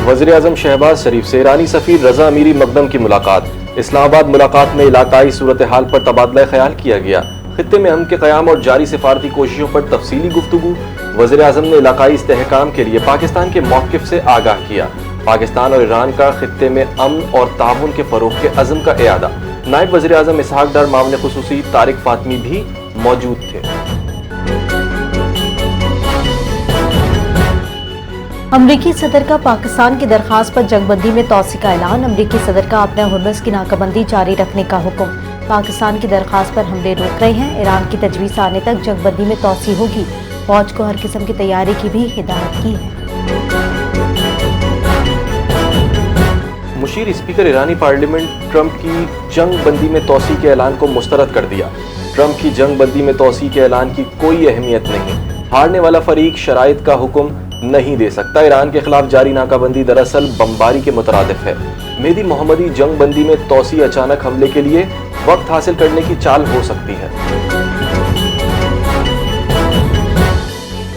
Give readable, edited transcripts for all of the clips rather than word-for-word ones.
وزیر اعظم شہباز شریف سے ایرانی سفیر رضا امیری مقدم کی ملاقات۔ اسلام آباد ملاقات میں علاقائی صورتحال پر تبادلہ خیال کیا گیا۔ خطے میں امن کے قیام اور جاری سفارتی کوششوں پر تفصیلی گفتگو۔ وزیر اعظم نے علاقائی استحکام کے لیے پاکستان کے موقف سے آگاہ کیا۔ پاکستان اور ایران کا خطے میں امن اور تعاون کے فروغ کے عزم کا اعادہ۔ نائب وزیر اعظم اسحاق ڈار معاون خصوصی طارق فاطمی بھی موجود تھے۔ امریکی صدر کا پاکستان کی درخواست پر جنگ بندی میں توسیع کا اعلان۔ امریکی صدر کا اپنے ہرمز کی ناکہ بندی جاری رکھنے کا حکم۔ پاکستان کی درخواست پر حملے روک رہے ہیں۔ ایران کی تجویز آنے تک جنگ بندی میں توسیع ہوگی۔ فوج کو ہر قسم کی تیاری کی بھی ہدایت کی ہے۔ مشیر اسپیکر ایرانی پارلیمنٹ ٹرمپ کی جنگ بندی میں توسیع کے اعلان کو مسترد کر دیا۔ ٹرمپ کی جنگ بندی میں توسیع کے اعلان کی کوئی اہمیت نہیں۔ ہارنے والا فریق شرائط کا حکم نہیں دے سکتا۔ ایران کے خلاف جاری ناکہ بندی دراصل بمباری کے مترادف ہے۔ مہدی محمدی جنگ بندی میں توسیع اچانک حملے کے لیے وقت حاصل کرنے کی چال ہو سکتی ہے۔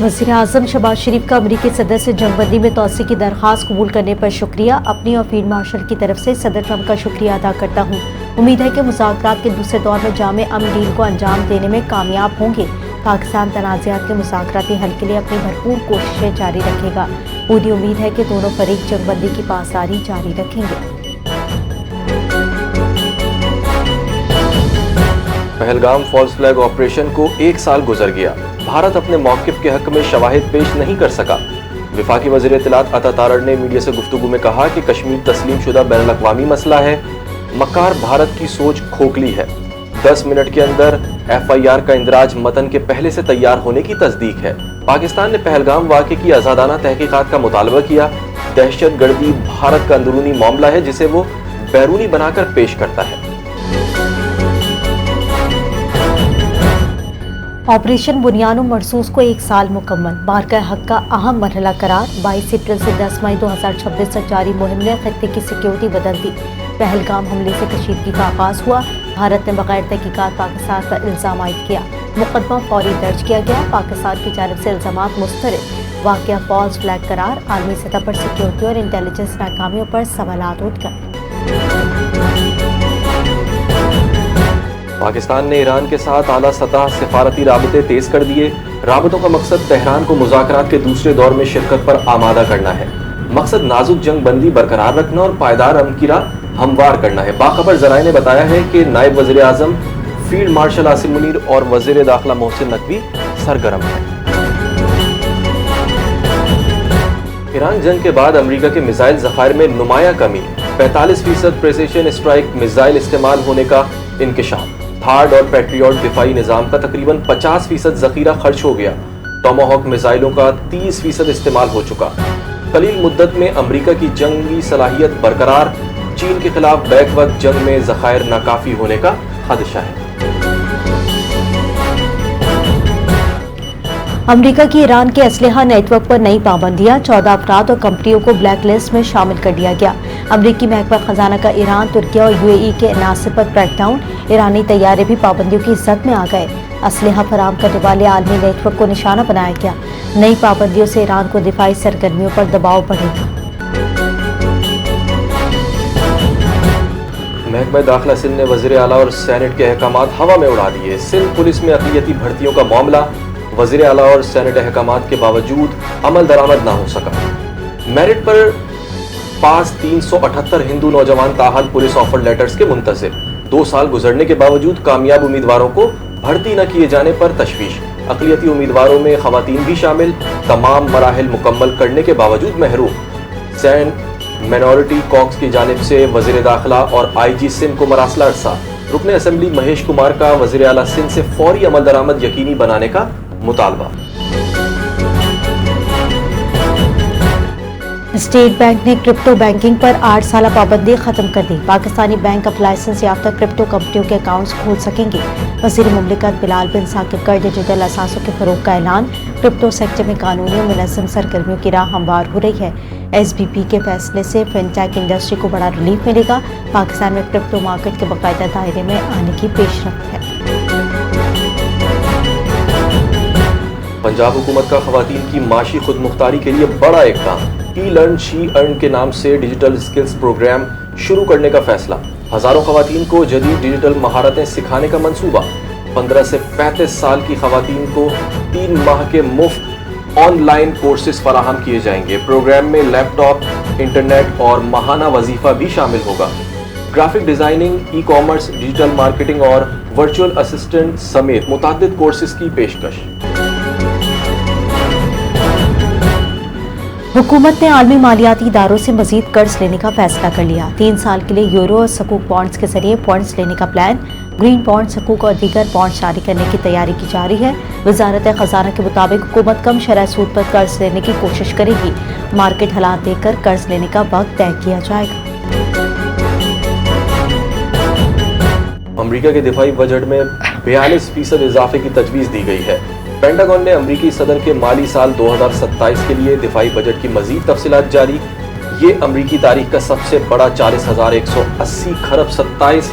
وزیر اعظم شہباز شریف کا امریکی صدر سے جنگ بندی میں توسیع کی درخواست قبول کرنے پر شکریہ۔ اپنی اور فیلڈ مارشل کی طرف سے صدر ٹرمپ کا شکریہ ادا کرتا ہوں۔ امید ہے کہ مذاکرات کے دوسرے دور میں جامع امن ڈیل کو انجام دینے میں کامیاب ہوں گے۔ پاکستان تنازعات کے مذاکراتی حل کے لیے اپنی بھرپور کوششیں جاری رکھے گا۔ پوری امید ہے کہ دونوں فریق جنگ بندی کی پاسداری جاری رکھیں گے۔ پہلگام فالس فلیگ آپریشن کو 1 سال گزر گیا۔ بھارت اپنے موقف کے حق میں شواہد پیش نہیں کر سکا۔ وفاقی وزیر اطلاعات عطا تارڑ نے میڈیا سے گفتگو میں کہا کہ کشمیر تسلیم شدہ بین الاقوامی مسئلہ ہے۔ مکار بھارت کی سوچ کھوکھلی ہے۔ 10 منٹ کے اندر FIR کا اندراج متن کے پہلے سے تیار ہونے کی تصدیق ہے۔ پاکستان نے پہلگام واقعے کی آزادانہ تحقیقات کا مطالبہ کیا۔ دہشت گردی بھارت کا اندرونی معاملہ ہے جسے وہ بیرونی بنا کر پیش کرتا ہے۔ آپریشن بنیان و مرصوص کو 1 سال مکمل۔ بارگاہ حق کا اہم مرحلہ قرار۔ 22 اپریل سے 10 مئی 2026 تک جاری مہم نے خطے کی سیکیورٹی بدل دی۔ پہلگام حملے سے کشیدگی کا آغاز ہوا۔ بھارت نے بغیر تحقیقات پاکستان پر الزام عائد کیا۔ مقدمہ فوری درج کیا گیا۔ پاکستان کی جانب سے الزامات مسترد۔ واقعہ فالس فلیگ قرار۔ عالمی سطح پر سیکیورٹی اور انٹیلیجنس ناکامیوں پر سوالات اٹھ گئے۔ پاکستان نے ایران کے ساتھ اعلیٰ سطح سفارتی رابطے تیز کر دیے۔ رابطوں کا مقصد تہران کو مذاکرات کے دوسرے دور میں شرکت پر آمادہ کرنا ہے۔ مقصد نازک جنگ بندی برقرار رکھنا اور پائیدار امن کی راہ ہموار کرنا ہے۔ باخبر ذرائع نے بتایا ہے کہ نائب وزیر اعظم فیلڈ مارشل عاصم منیر اور وزیر داخلہ محسن نقوی سرگرم ہیں۔ ایران جنگ کے بعد امریکہ کے میزائل ذخائر میں نمایاں کمی۔ 45% پریسیشن اسٹرائک میزائل استعمال ہونے کا انکشاف۔ تھارڈ اور پیٹریوٹ دفاعی نظام کا تقریباً 50% ذخیرہ خرچ ہو گیا۔ ٹوماہاک میزائلوں کا 30% استعمال ہو چکا۔ قلیل مدت میں امریکہ کی جنگی صلاحیت برقرار۔ چین کے خلاف بیک وقت جنگ میں ذخائر ناکافی ہونے کا خدشہ ہے۔ امریکہ کی ایران کے اسلحہ نیٹ ورک پر نئی پابندیاں۔ 14 افراد اور کمپنیوں کو بلیک لسٹ میں شامل کر دیا گیا۔ امریکی محکمہ خزانہ کا ایران، ترکیہ اور UAE کے عناصر پر کریک ڈاؤن۔ ایرانی طیارے بھی پابندیوں کی زد میں آ گئے۔ اسلحہ فراہم کرنے والے عالمی نیٹ ورک کو نشانہ بنایا گیا۔ نئی پابندیوں سے ایران کو دفاعی سرگرمیوں پر دباؤ بڑھے گا۔ محکمہ داخلہ سندھ نے وزیر اعلیٰ اور سینٹ کے احکامات ہوا میں اڑا دیے۔ سندھ پولیس میں اقلیتی بھرتیوں کا معاملہ۔ وزیر اعلیٰ اور سینٹ احکامات کے باوجود عمل درآمد نہ ہو سکا۔ میرٹ پر پاس 378 ہندو نوجوان تاحال پولیس آفر لیٹرز کے منتظر۔ 2 سال گزرنے کے باوجود کامیاب امیدواروں کو بھرتی نہ کیے جانے پر تشویش۔ اقلیتی امیدواروں میں خواتین بھی شامل۔ تمام مراحل مکمل کرنے کے باوجود محروم۔ سینٹ مائنورٹی کاکس کی جانب سے وزیر داخلہ اور IG سندھ کو مراسلہ عرصہ۔ رکن اسمبلی مہیش کمار کا وزیر اعلیٰ سندھ سے فوری عمل درآمد یقینی بنانے کا مطالبہ۔ اسٹیٹ بینک نے کرپٹو بینکنگ پر 8 سالہ پابندی ختم کر دی۔ پاکستانی بینک اب لائسنس یافتہ کرپٹو کمپنیوں کے اکاؤنٹس کھول سکیں گے۔ وزیر مملکت بلال بن ثاقب کا ڈیجیٹل اثاثوں کے فروغ کا اعلان۔ کرپٹو سیکٹر میں قانونی اور منظم سرگرمیوں کی راہ ہموار ہو رہی ہے۔ SBP کے فیصلے سے فن ٹیک انڈسٹری کو بڑا ریلیف ملے گا۔ پاکستان میں کرپٹو مارکیٹ کے باقاعدہ دائرے میں آنے کی پیش رفت ہے۔ پنجاب حکومت کا خواتین کی معاشی خود مختاری کے لیے بڑا اقدام۔ ही लर्न शी अर्न के नाम से डिजिटल स्किल्स प्रोग्राम शुरू करने का फैसला। हजारों खवातीन को जदीद डिजिटल महारतें सिखाने का मंसूबा। 15 से 35 साल की खवातीन को 3 माह के मुफ्त ऑनलाइन कोर्सेज फराहम किए जाएंगे। प्रोग्राम में लैपटॉप, इंटरनेट और माहाना वजीफा भी शामिल होगा। Graphic designing, e commerce, digital marketing और वर्चुअल असिस्टेंट समेत मुताद्दिद कोर्सेज की पेशकश। हुकूमत ने आलमी मालियाती इदारों से मजीद कर्ज लेने का फैसला कर लिया। 3 साल के लिए यूरो और सकूक बॉन्ड्स के जरिए फंड्स लेने का प्लान। ग्रीन बॉन्ड, सकूक और दीगर बॉन्ड्स जारी करने की तैयारी की जा रही है। वजारत खजाना के मुताबिक हुकूमत कम शरह सूद पर कर्ज लेने की कोशिश करेगी। मार्केट हालात देखकर कर्ज लेने का वक्त तय किया जाएगा। अमेरिका के दिफाई बजट में 42% इजाफे की तजवीज़ दी गई है। पेंटागन ने अमेरिकी सदर के माली साल 2027 के लिए दिफाई बजट की मजीद तफसीलात जारी। ये अमेरिकी तारीख का सबसे बड़ा 40,180 खरब 27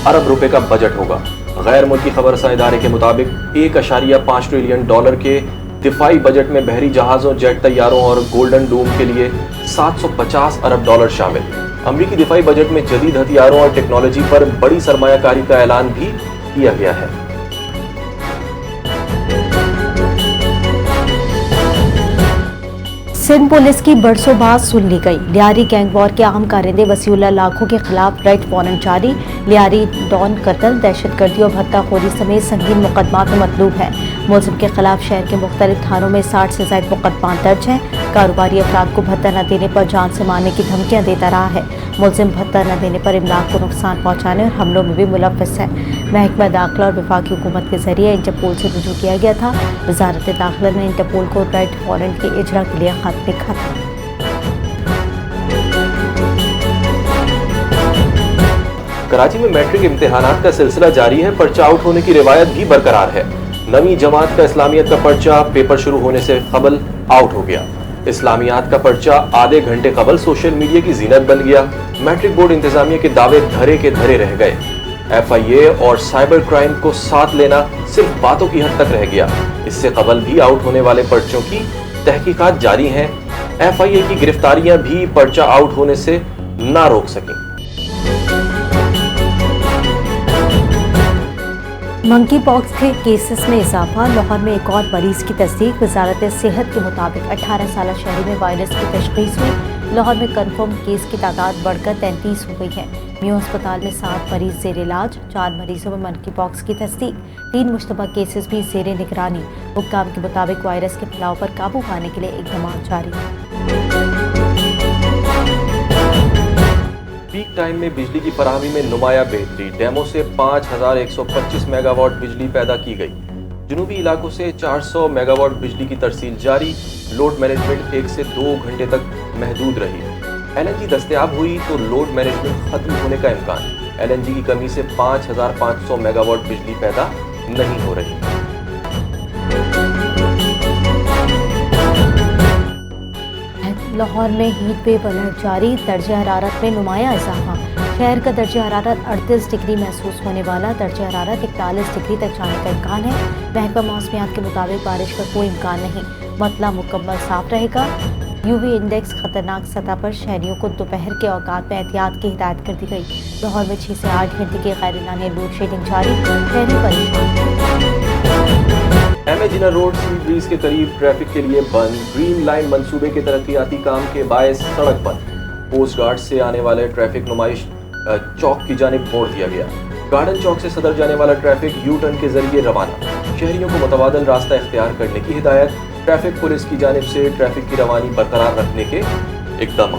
अरब रुपए का बजट होगा। गैर मुल्की खबरसां इदारे के मुताबिक $1.5 ट्रिलियन के दिफाई बजट में बहरी जहाज़ों, जेट तैयारों और गोल्डन डोम के लिए $750 अरब शामिल। अमेरिकी दिफाई बजट में जदीद हथियारों और टेक्नोलॉजी पर बड़ी सरमायाकारी का ऐलान भी किया गया है। सिंध पुलिस की बरसों बाद सुन ली गई। लियारी गैंग वॉर के अहम कारिंदे वसीउल्लाह लाखों के खिलाफ रेड वारंट जारी। लियारी डॉन कत्ल, दहशतगर्दी और भत्ताखोरी समेत संगीन मुकदमात में मतलूब है। मुलजिम के खिलाफ शहर के मुख्तलिफ थानों में 60 से ज्यादा मुकदमात दर्ज हैं। कारोबारी अफराद को भत्ता न देने पर जान से मारने की धमकियां देता रहा है। मुलजिम भत्ता न देने पर इमलाक को नुकसान पहुंचाने और हमलों में भी मुलव्वस है। महकमा दाखिला और वफाकी हुकूमत के जरिए इंटरपोल से रुजू किया गया था। वजारत दाखिला ने इंटरपोल को रेड वारंट के इजरा के लिए खत लिखा था। कराची में मैट्रिक इम्तिहानात का सिलसिला जारी है। पर्चा आउट होने की रिवायत भी बरकरार है। नवी जमात का इस्लामियत का पर्चा पेपर शुरू होने से कबल आउट हो गया। इस्लामियात का पर्चा आधे घंटे कबल सोशल मीडिया की जीनत बन गया। मैट्रिक बोर्ड इंतजामिया के दावे धरे के धरे रह गए। FIA और साइबर क्राइम को साथ लेना सिर्फ बातों की हद तक रह गया। इससे कबल भी आउट होने वाले पर्चों की तहकीकात जारी हैं। FIA की गिरफ्तारियां भी पर्चा आउट होने से ना रोक सकें। मंकी पॉक्स के केसेस में इजाफा। लाहौर में एक और मरीज की तस्दीक। वजारत सेहत के मुताबिक 18 साल शहरी में वायरस की तशखीस हुई। लाहौर में कन्फर्म केस की तादाद बढ़कर 33 हो गई है। म्यू अस्पताल में 7 मरीज जेर इलाज। 4 मरीजों में मंकी पॉक्स की तस्दीक। 3 मुश्तबा केसेस भी जेर निगरानी। हुक्काम के मुताबिक वायरस के फैलाव पर काबू पाने के लिए इक़दाम जारी। पीक टाइम में बिजली की फराहमी में नुमाया बेहतरी। डैमों से 5125 मेगावाट बिजली पैदा की गई। जुनूबी इलाकों से 400 मेगावाट बिजली की तरसील जारी। लोड मैनेजमेंट 1 से 2 घंटे तक महदूद रही। LNG दस्तयाब हुई तो लोड मैनेजमेंट खत्म होने का इम्कान। LNG की कमी से 5500 मेगावाट बिजली पैदा नहीं हो रही। लाहौर में हीट वेव अलर्ट जारी। दर्जे हरारत में नुमाया इजाफा। शहर का दर्जा हरारत 38 डिग्री महसूस होने वाला। दर्जा हरारत 41 डिग्री तक जाने का इम्कान है। महकमा मौसमियात के मुताबिक बारिश का कोई इम्कान नहीं। मतला मुकम्मल साफ रहेगा। UV इंडेक्स खतरनाक सतह पर शहरियों को दोपहर के औकात में एहतियात की हिदायत कर दी गई। लाहौर में 6 से 8 घंटे की गैर एलानी लोड शेडिंग जारी। शहरी परेशान। जिना रोड सी ब्रिज के करीब ट्रैफिक के लिए बंद। ग्रीन लाइन मंसूबे के तरक्याती काम के बायस सड़क पर पोस्ट गार्ड से आने वाले ट्रैफिक नुमाइश चौक की जानिब मोड़ दिया गया। गार्डन चौक से सदर जाने वाला ट्रैफिक यू टर्न के जरिए रवाना। शहरियों को मुतबादल रास्ता इख्तियार करने की हिदायत। ट्रैफिक पुलिस की जानिब से ट्रैफिक की रवानी बरकरार रखने के इक़दाम।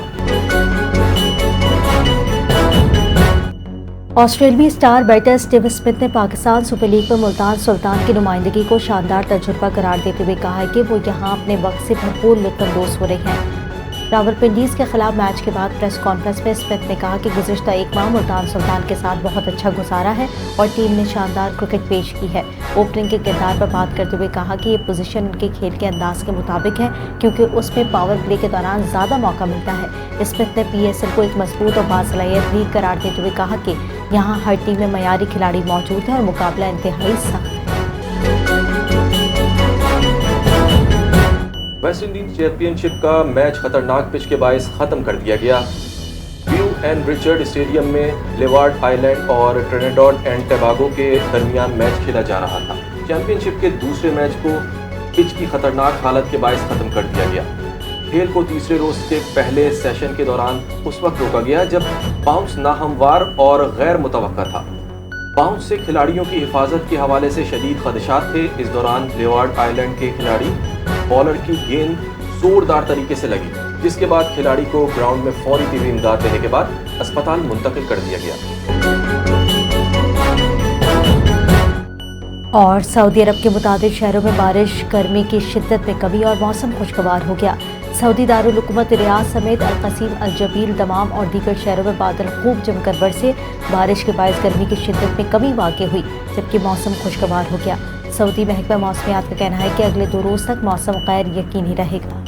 ऑस्ट्रेलियाई स्टार बैटर स्टीव स्मिथ ने पाकिस्तान सुपर लीग पर मुल्तान सुल्तान की नुमाइंदगी को शानदार तजुर्बा करार देते हुए कहा है कि वो यहां अपने वक्त से भरपूर लुत्फ़अंदोज़ हो रहे हैं। रावलपिंडीज़ के खिलाफ मैच के बाद प्रेस कॉन्फ्रेंस में स्मिथ ने कहा कि गुज़िश्ता एक माह मुल्तान सुल्तान के साथ बहुत अच्छा गुजारा है और टीम ने शानदार क्रिकेट पेश की है। ओपनिंग के किरदार पर बात करते हुए कहा कि ये पोजीशन उनके खेल के अंदाज के मुताबिक है क्योंकि उसमें पावर प्ले के दौरान ज़्यादा मौका मिलता है। स्मिथ ने PSL को एक मजबूत और बासलाहियत लीग करार देते हुए कहा कि यहाँ हर टीम में मयारी खिलाड़ी मौजूद हैं और मुकाबला इंतहाई सख्त है। वेस्ट इंडीज चैंपियनशिप का मैच खतरनाक पिच के बायस खत्म कर दिया गया। व्यू एंड रिचर्ड स्टेडियम में लेवार्ड आइलैंड और ट्रिनिडाड एंड टोबैगो के दरमियान मैच खेला जा रहा था। चैंपियनशिप के दूसरे मैच को पिच की खतरनाक हालत के बायस खत्म कर दिया गया। खेल को तीसरे रोज के पहले सेशन के दौरान उस वक्त रोका गया जब बाउंस नाहमवार और गैर मुतवक्का था। बाउंस से खिलाड़ियों की हिफाजत के हवाले से शदीद खदशात थे। इस दौरान लेवार्ड आइलैंड के खिलाड़ी बॉलर की गेंद जोरदार तरीके से लगी, जिसके बाद खिलाड़ी को ग्राउंड में फौरी तिबी इमदाद देने के बाद अस्पताल मुंतकिल कर दिया गया। और सऊदी अरब के मुताबिक शहरों में बारिश, गर्मी की शिद्दत में कमी और मौसम खुशगवार हो गया। सऊदी दारुल हुकूमत रियाद समेत अल-कसीम, अल-जबील, दमाम और दीगर शहरों में बादल खूब जमकर बरसे। बारिश के बायस गर्मी की शिद्दत में कमी वाक़ हुई, जबकि मौसम खुशगवार हो गया। सऊदी महकमा मौसमियात का कहना है कि अगले 2 रोज़ तक मौसम गैर यकीनी रहेगा।